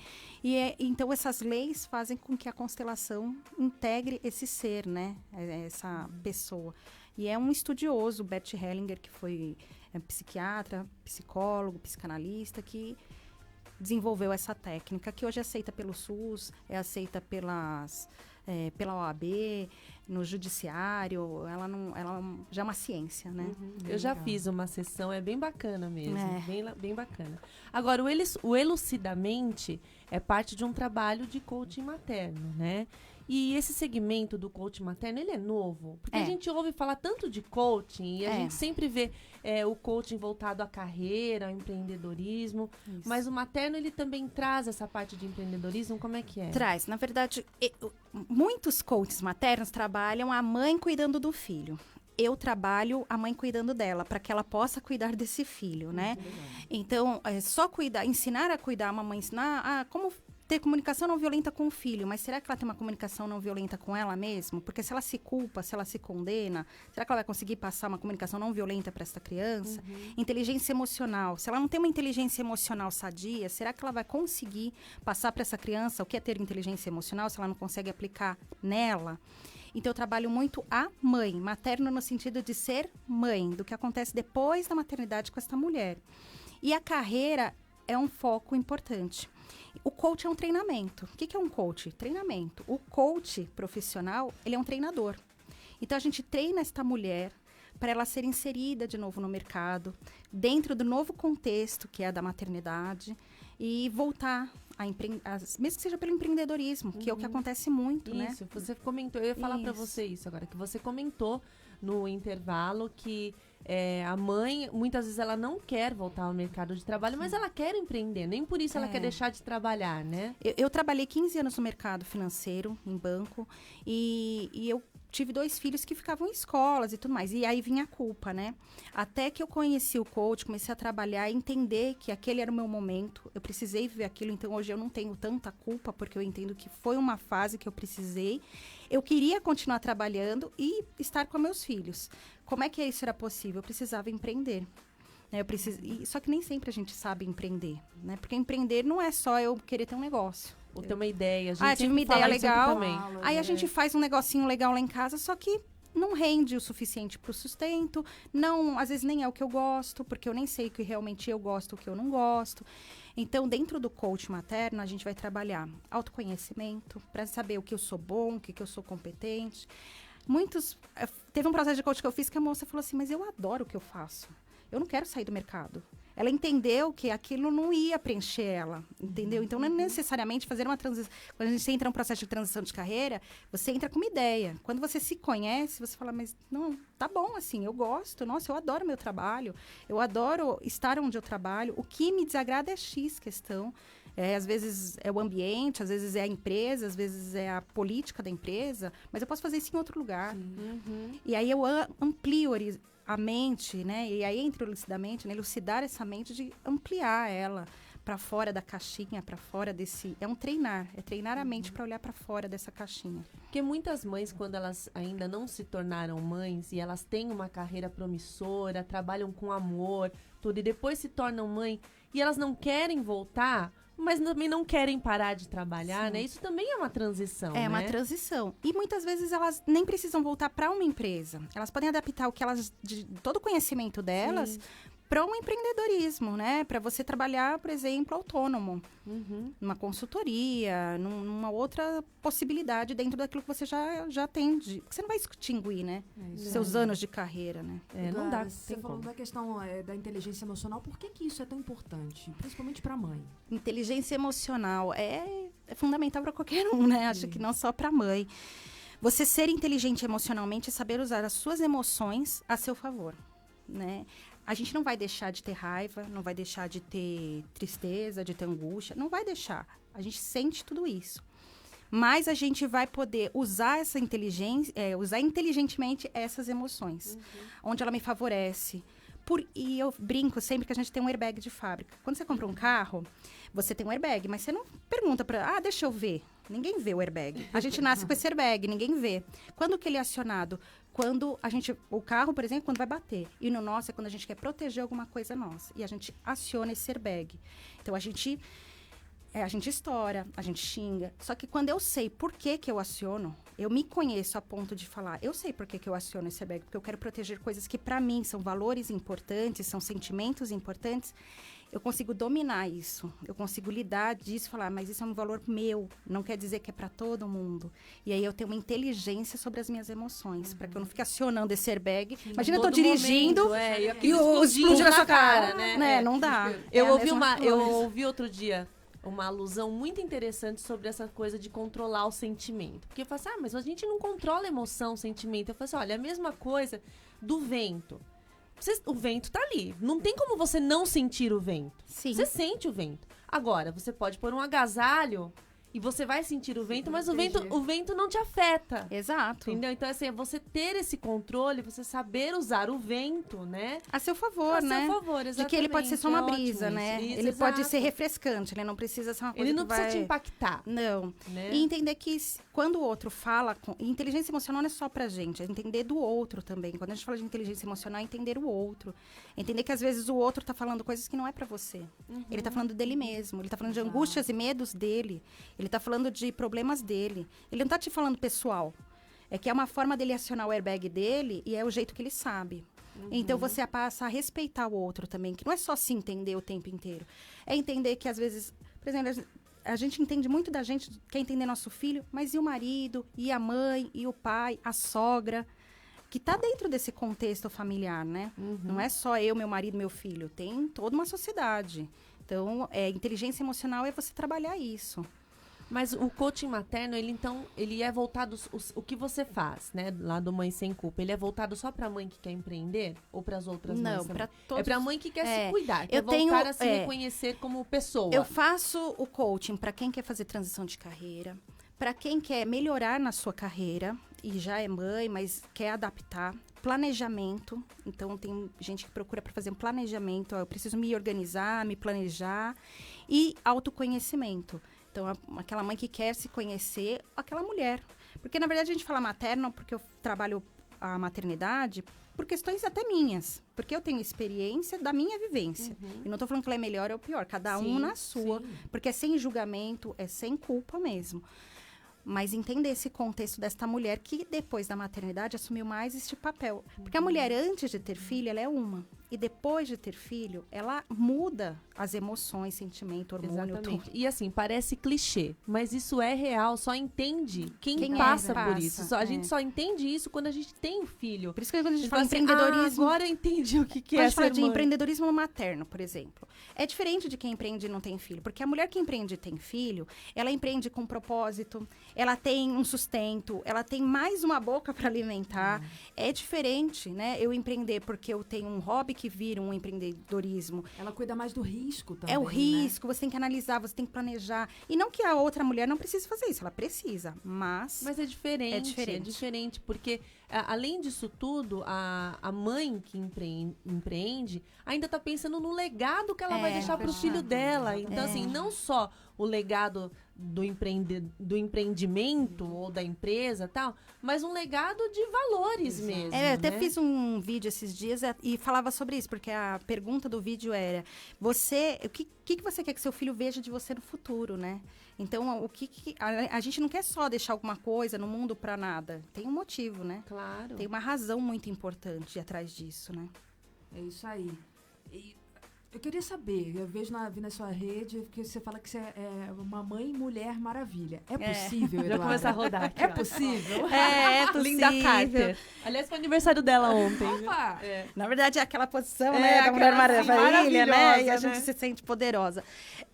Então, essas leis fazem com que a constelação integre esse ser, né? Essa pessoa. E é um estudioso, Bert Hellinger, que foi psiquiatra, psicólogo, psicanalista, que desenvolveu essa técnica, que hoje é aceita pelo SUS, é aceita pela OAB, no judiciário, ela já é uma ciência, né? Eu já fiz uma sessão, é bem bacana mesmo, bem bacana. Agora, o Elucidamente é parte de um trabalho de coaching materno, né? E esse segmento do coaching materno, ele é novo? Porque a gente ouve falar tanto de coaching e a gente sempre vê o coaching voltado à carreira, ao empreendedorismo. Isso. Mas o materno, ele também traz essa parte de empreendedorismo? Como é que é? Traz. Na verdade, muitos coaches maternos trabalham a mãe cuidando do filho. Eu trabalho a mãe cuidando dela, para que ela possa cuidar desse filho, né? Então, só ensinar a cuidar, a mamãe ensinar como ter comunicação não violenta com o filho, mas será que ela tem uma comunicação não violenta com ela mesma? Porque se ela se culpa, se ela se condena, será que ela vai conseguir passar uma comunicação não violenta para essa criança? Inteligência emocional. Se ela não tem uma inteligência emocional sadia, será que ela vai conseguir passar para essa criança o que é ter inteligência emocional, se ela não consegue aplicar nela? Então, eu trabalho muito a mãe, materno no sentido de ser mãe, do que acontece depois da maternidade com essa mulher. E a carreira é um foco importante. O coach é um treinamento. O que é um coach? Treinamento. O coach profissional, ele é um treinador. Então, a gente treina esta mulher para ela ser inserida de novo no mercado, dentro do novo contexto, que é a da maternidade, e voltar a empreender, mesmo que seja pelo empreendedorismo, que é o que acontece muito, né? Isso, você comentou, eu ia falar para você isso agora, que você comentou no intervalo que a mãe, muitas vezes ela não quer voltar ao mercado de trabalho, mas ela quer empreender, nem por isso ela quer deixar de trabalhar, né? Eu trabalhei 15 anos no mercado financeiro, em banco, e eu tive 2 filhos que ficavam em escolas e tudo mais. E aí vinha a culpa, né? Até que eu conheci o coach, comecei a trabalhar, entender que aquele era o meu momento. Eu precisei viver aquilo, então hoje eu não tenho tanta culpa, porque eu entendo que foi uma fase que eu precisei. Eu queria continuar trabalhando e estar com meus filhos. Como é que isso era possível? Eu precisava empreender. Só que nem sempre a gente sabe empreender, né? Porque empreender não é só eu querer ter um negócio. Ou ter uma ideia. A gente tive uma ideia legal. Também. Aí a gente faz um negocinho legal lá em casa, só que não rende o suficiente para o sustento. Não, às vezes nem é o que eu gosto, porque eu nem sei o que realmente eu gosto, o que eu não gosto. Então, dentro do coach materno, a gente vai trabalhar autoconhecimento, para saber o que eu sou bom, o que eu sou competente. Teve um processo de coach que eu fiz que a moça falou assim, mas eu adoro o que eu faço. Eu não quero sair do mercado. Ela entendeu que aquilo não ia preencher ela, entendeu? Então, não é necessariamente fazer uma transição. Quando a gente entra num processo de transição de carreira, você entra com uma ideia. Quando você se conhece, você fala, mas não, tá bom, assim, eu gosto. Nossa, eu adoro meu trabalho. Eu adoro estar onde eu trabalho. O que me desagrada é X questão. Às vezes é o ambiente, às vezes é a empresa, às vezes é a política da empresa. Mas eu posso fazer isso em outro lugar. E aí eu amplio a mente, né? E aí entra lucidamente, né? Elucidar essa mente de ampliar ela para fora da caixinha, para fora desse... É um treinar, é treinar a mente para olhar para fora dessa caixinha. Porque muitas mães, quando elas ainda não se tornaram mães e elas têm uma carreira promissora, trabalham com amor, tudo, e depois se tornam mãe e elas não querem voltar, mas também não querem parar de trabalhar, né? Isso também é uma transição, né? É uma transição. E muitas vezes elas nem precisam voltar para uma empresa. Elas podem adaptar todo o conhecimento delas para um empreendedorismo, né? Para você trabalhar, por exemplo, autônomo. Numa consultoria, numa outra possibilidade dentro daquilo que você já tem. Porque você não vai extinguir, né? Seus anos de carreira, né? Não dá. Você falou da questão da inteligência emocional. Por que isso é tão importante? Principalmente para a mãe. Inteligência emocional é fundamental para qualquer um, né? Acho que não só para a mãe. Você ser inteligente emocionalmente é saber usar as suas emoções a seu favor, né? A gente não vai deixar de ter raiva, não vai deixar de ter tristeza, de ter angústia, não vai deixar. A gente sente tudo isso. Mas a gente vai poder usar essa inteligência, usar inteligentemente essas emoções. Onde ela me favorece. E eu brinco sempre que a gente tem um airbag de fábrica. Quando você compra um carro, você tem um airbag, mas você não pergunta deixa eu ver. Ninguém vê o airbag. A gente nasce com esse airbag, ninguém vê. Quando que ele é acionado? Quando o carro, por exemplo, quando vai bater. E no nosso é quando a gente quer proteger alguma coisa nossa. E a gente aciona esse airbag. Então, a gente estoura, a gente xinga. Só que quando eu sei por que eu aciono, eu me conheço a ponto de falar, eu sei por que eu aciono esse airbag, porque eu quero proteger coisas que para mim são valores importantes, são sentimentos importantes. Eu consigo dominar isso, eu consigo lidar disso, falar, mas isso é um valor meu, não quer dizer que é para todo mundo. E aí eu tenho uma inteligência sobre as minhas emoções, para que eu não fique acionando esse airbag. Imagina eu tô dirigindo e explode na sua cara, né? Não dá. Eu ouvi outro dia uma alusão muito interessante sobre essa coisa de controlar o sentimento. Porque eu falo assim, mas a gente não controla a emoção, o sentimento. Eu falo assim, olha, a mesma coisa do vento. O vento tá ali. Não tem como você não sentir o vento. Sim. Você sente o vento. Agora, você pode pôr um agasalho e você vai sentir o vento, mas o vento não te afeta. Exato. Entendeu? Então, assim, é você ter esse controle, você saber usar o vento, né? A seu favor, né? A seu favor, exatamente. De que ele pode ser só uma brisa, né? Isso, ele exato. pode ser refrescante, ele não precisa ser uma coisa Ele não precisa te impactar. Não. Né? E entender que quando o outro fala... E inteligência emocional não é só pra gente, é entender do outro também. Quando a gente fala de inteligência emocional, é entender o outro. Entender que às vezes o outro tá falando coisas que não é pra você. Ele tá falando dele mesmo, ele tá falando de angústias e medos dele. Ele tá falando de problemas dele. Ele não tá te falando pessoal. É que é uma forma dele acionar o airbag dele e é o jeito que ele sabe. Então, você passa a respeitar o outro também, que não é só se entender o tempo inteiro. É entender que, às vezes, por exemplo, a gente entende muito da gente, quer entender nosso filho, mas e o marido, e a mãe, e o pai, a sogra, que tá dentro desse contexto familiar, né? Não é só eu, meu marido, meu filho. Tem toda uma sociedade. Então, inteligência emocional é você trabalhar isso. Mas o coaching materno, ele é voltado, o que você faz, né, lá do Mãe Sem Culpa, ele é voltado só pra mãe que quer empreender? Ou pras outras mães? Não, pra todos. É pra mãe que quer se cuidar, quer eu voltar a se reconhecer como pessoa. Eu faço o coaching pra quem quer fazer transição de carreira, pra quem quer melhorar na sua carreira, e já é mãe, mas quer adaptar. Planejamento, então tem gente que procura para fazer um planejamento, eu preciso me organizar, me planejar, e autoconhecimento. Então, aquela mãe que quer se conhecer, aquela mulher. Porque, na verdade, a gente fala materno porque eu trabalho a maternidade por questões até minhas. Porque eu tenho experiência da minha vivência. E não estou falando que ela é melhor ou pior, cada um na sua. Sim. Porque é sem julgamento, é sem culpa mesmo. Mas entender esse contexto desta mulher que, depois da maternidade, assumiu mais este papel. Porque a mulher, antes de ter filho, ela é uma. E depois de ter filho, ela muda as emoções, sentimento, hormônio, Exatamente. tudo. E assim, parece clichê, mas isso é real, só entende quem passa. por isso. A gente só entende isso quando a gente tem um filho. Por isso que quando a gente Fala fala assim, empreendedorismo... agora eu entendi o que Quando é a gente fala ser de mãe. empreendedorismo materno, por exemplo. É diferente de quem empreende e não tem filho. Porque a mulher que empreende e tem filho, ela empreende com propósito, ela tem um sustento, ela tem mais uma boca para alimentar. É diferente, né? Eu empreender porque eu tenho um hobby que vira um empreendedorismo. Ela cuida mais do risco também, É o né? risco, você tem que analisar, você tem que planejar. E não que a outra mulher não precise fazer isso, ela precisa, mas Mas é diferente. É diferente. Porque, além disso tudo, a mãe que empreende ainda tá pensando no legado que ela vai deixar pro filho dela. Então, assim, não só o legado do empreendimento ou da empresa e tal, mas um legado de valores mesmo. eu até né? fiz um vídeo esses dias e falava sobre isso, porque a pergunta do vídeo era: o que você quer que seu filho veja de você no futuro, né? Então, a gente não quer só deixar alguma coisa no mundo para nada. Tem um motivo, né? Claro. Tem uma razão muito importante atrás disso, né? É isso aí. E eu queria saber, eu vi na sua rede que você fala que você é uma mãe mulher maravilha. É possível, Já Eduarda? começa a rodar aqui, É ó. possível? É possível. Linda Carter. Aliás, foi aniversário dela ontem. Opa! Na verdade, é aquela posição, É, né, da Mulher aquela, assim, Maravilha, né? E a maravilhosa, gente né? se sente poderosa.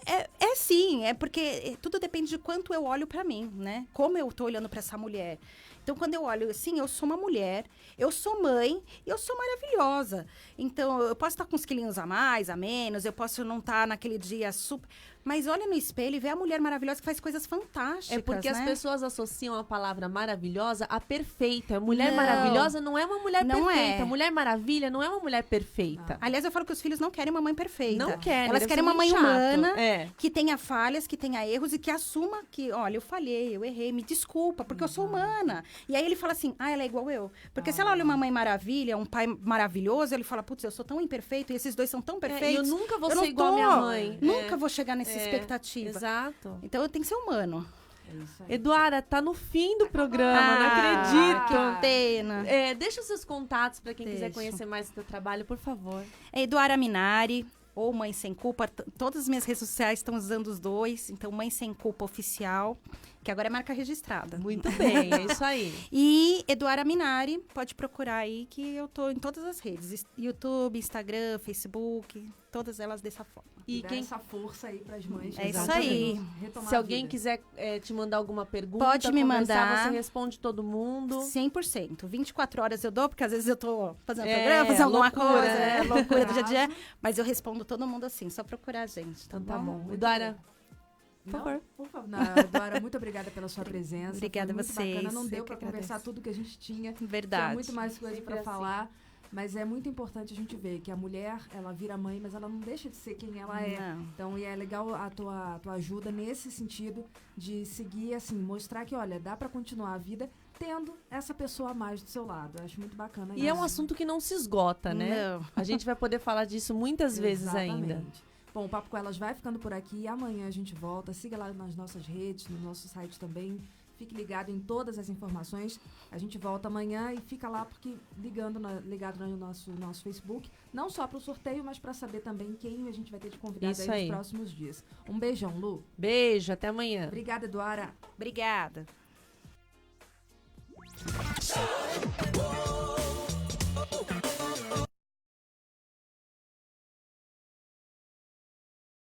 É sim, é porque tudo depende de quanto eu olho pra mim, né? Como eu tô olhando pra essa mulher. Então, quando eu olho, assim, eu sou uma mulher, eu sou mãe e eu sou maravilhosa. Então, eu posso estar com uns quilinhos a mais, a menos, eu posso não estar naquele dia super... Mas olha no espelho e vê a mulher maravilhosa que faz coisas fantásticas, É porque as né? pessoas associam a palavra maravilhosa a perfeita. Mulher Não. maravilhosa não é uma mulher Não perfeita. é. Mulher maravilha não é uma mulher perfeita. Aliás, eu falo que os filhos não querem uma mãe perfeita. Não querem. Elas deve querem ser uma mãe muito chato. humana, É. que tenha falhas, que tenha erros e que assuma que, olha, eu falhei, eu errei, me desculpa, porque eu sou humana. E aí ele fala assim, ela é igual eu. Porque se ela olha uma mãe maravilha, um pai maravilhoso, ele fala, putz, eu sou tão imperfeito e esses dois são tão perfeitos. eu nunca vou eu ser não igual a minha tô, mãe. Nunca vou chegar nessa É, expectativa. Exato. Então eu tenho que ser humano. É isso aí. Eduarda, tá no fim do programa, não acredito. Que pena. Deixa os seus contatos pra quem quiser Deixo. conhecer mais do teu trabalho, por favor. É Eduarda Minari, ou Mãe Sem Culpa. Todas as minhas redes sociais estão usando os dois. Então, Mãe Sem Culpa Oficial, que agora é marca registrada. Muito bem, é isso aí. E Eduarda Minari, pode procurar aí, que eu tô em todas as redes. YouTube, Instagram, Facebook, todas elas dessa forma. E Dá quem, essa força aí pras mães. É isso exatamente, aí. retomar se a alguém vida. quiser te mandar alguma pergunta, Pode me conversar, mandar. você responde todo mundo. 100%. 24 horas eu dou, porque às vezes eu tô fazendo É, programa, fazendo alguma loucura, coisa, né? loucura do dia a dia. Mas eu respondo todo mundo assim, só procurar a gente. Então tá bom. Muito Eduarda, Por Por favor. Por favor. Eduarda, muito obrigada pela sua presença. Obrigada Foi a muito vocês. bacana. Não Eu deu que para conversar agradeço. tudo que a gente tinha. Verdade. Tinha muito mais coisa Sempre para assim. falar. Mas é muito importante a gente ver que a mulher, ela vira mãe, mas ela não deixa de ser quem ela é. Não. Então, e é legal a tua ajuda nesse sentido de seguir, assim, mostrar que, olha, dá para continuar a vida tendo essa pessoa a mais do seu lado. Eu acho muito bacana e é um isso. assunto que não se esgota, né? Não. A gente vai poder falar disso muitas vezes Exatamente. ainda. Bom, o Papo com Elas vai ficando por aqui. Amanhã a gente volta. Siga lá nas nossas redes, no nosso site também. Fique ligado em todas as informações. A gente volta amanhã e fica lá porque ligado no nosso Facebook. Não só para o sorteio, mas para saber também quem a gente vai ter de convidado Isso aí aí. nos próximos dias. Um beijão, Lu. Beijo, até amanhã. Obrigada, Eduarda. Obrigada.